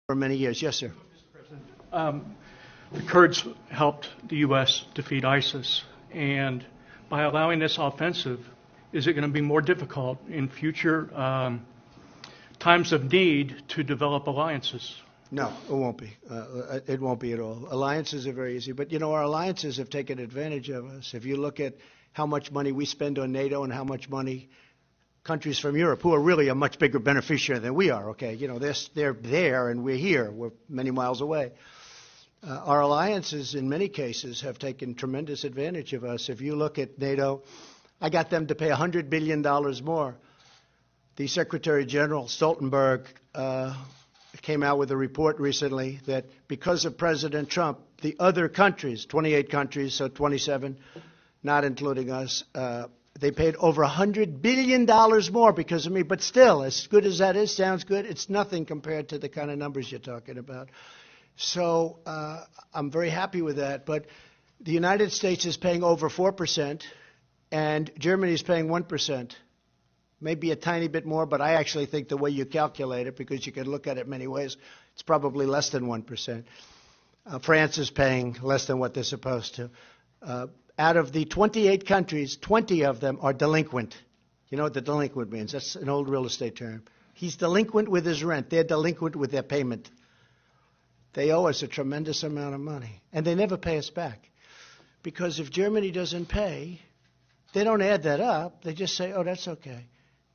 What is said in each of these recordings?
for many years. Yes, sir. Mr. President, the Kurds helped the U.S. defeat ISIS, and by allowing this offensive, is it going to be more difficult in future times of need to develop alliances? No, it won't be. It won't be at all. Alliances are very easy. But, you know, our alliances have taken advantage of us. If you look at how much money we spend on NATO and how much money countries from Europe, who are really a much bigger beneficiary than we are, okay, you know, they're there and we're here. We're many miles away. Our alliances, in many cases, have taken tremendous advantage of us. If you look at NATO, I got them to pay $100 billion more. The Secretary General Stoltenberg came out with a report recently that because of President Trump, the other countries, 28 countries, so 27, not including us, they paid over $100 billion more because of me. But still, as good as that is, sounds good, it's nothing compared to the kind of numbers you're talking about. So I'm very happy with that. But the United States is paying over 4%, and Germany is paying 1%. Maybe a tiny bit more, but I actually think the way you calculate it, because you can look at it many ways, it's probably less than 1%. France is paying less than what they're supposed to. Out of the 28 countries, 20 of them are delinquent. You know what the delinquent means? That's an old real estate term. He's delinquent with his rent. They're delinquent with their payment. They owe us a tremendous amount of money, and they never pay us back. Because if Germany doesn't pay, they don't add that up. They just say, oh, that's okay.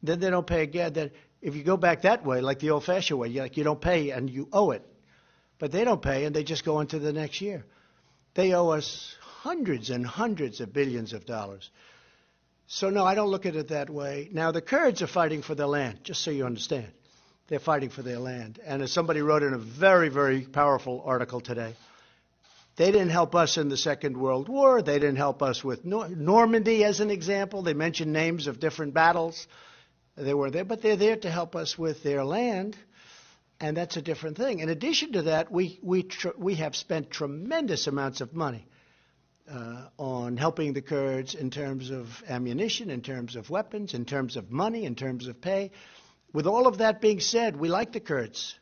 Then they don't pay again. Then if you go back that way, like the old-fashioned way, you don't pay and you owe it. But they don't pay, and they just go on to the next year. They owe us hundreds and hundreds of billions of dollars. So, no, I don't look at it that way. Now, the Kurds are fighting for their land, just so you understand. They're fighting for their land. And as somebody wrote in a very, very powerful article today, they didn't help us in the Second World War. They didn't help us with Normandy, as an example. They mentioned names of different battles. They were there, but they're there to help us with their land, and that's a different thing. In addition to that, we have spent tremendous amounts of money on helping the Kurds in terms of ammunition, in terms of weapons, in terms of money, in terms of pay. With all of that being said, we like the Kurds.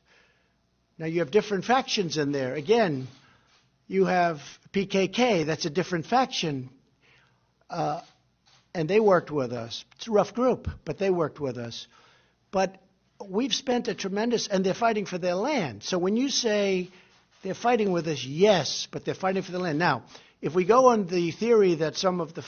Now, you have different factions in there. Again, you have PKK, that's a different faction. And they worked with us. It's a rough group, but they worked with us. But we've spent a tremendous, and they're fighting for their land. So when you say they're fighting with us, yes, but they're fighting for their land. Now, if we go on the theory that some of the